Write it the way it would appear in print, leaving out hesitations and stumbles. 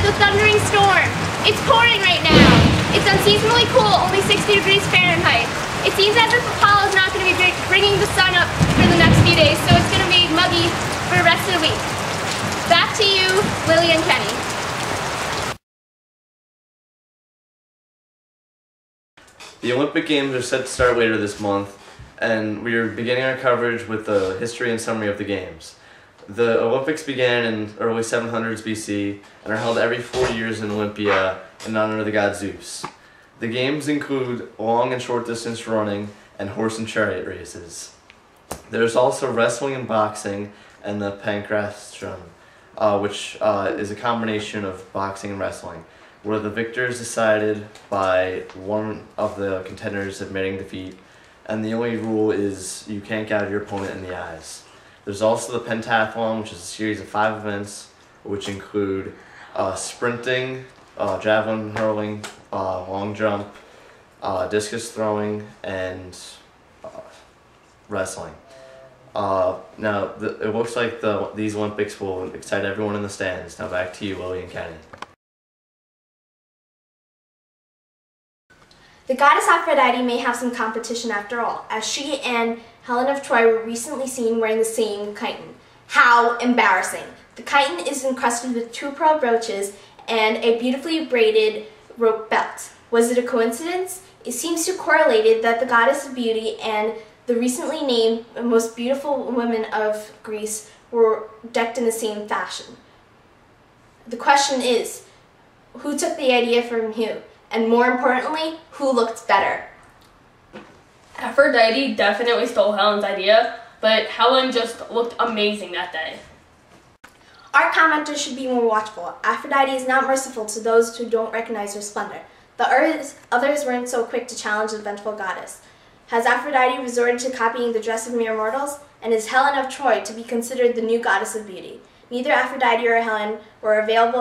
the thundering storm. It's pouring right now. It's unseasonably cool, only 60 degrees Fahrenheit. It seems as if Apollo's not going to be bringing the sun up for the next few days, so it's going to be muggy for the rest of the week. Back to you, Lily and Kenny. The Olympic Games are set to start later this month, and we are beginning our coverage with the history and summary of the Games. The Olympics began in early 700s BC and are held every 4 years in Olympia in honor of the god Zeus. The Games include long and short distance running and horse and chariot races. There's also wrestling and boxing and the pancration, which is a combination of boxing and wrestling, where the victor is decided by one of the contenders admitting defeat, and the only rule is you can't gouge your opponent in the eyes. There's also the pentathlon, which is a series of 5 events, which include sprinting, javelin hurling, long jump, discus throwing, and wrestling. Now, it looks like these Olympics will excite everyone in the stands. Now back to you, Lily and Kenny. The goddess Aphrodite may have some competition after all, as she and Helen of Troy were recently seen wearing the same chiton. How embarrassing! The chiton is encrusted with 2 pearl brooches and a beautifully braided rope belt. Was it a coincidence? It seems to correlated that the goddess of beauty and the recently named most beautiful women of Greece were decked in the same fashion. The question is, who took the idea from who? And more importantly, who looked better? Aphrodite definitely stole Helen's idea, but Helen just looked amazing that day. Our commenters should be more watchful. Aphrodite is not merciful to those who don't recognize her splendor. The others weren't so quick to challenge the vengeful goddess. Has Aphrodite resorted to copying the dress of mere mortals? And is Helen of Troy to be considered the new goddess of beauty? Neither Aphrodite or Helen were available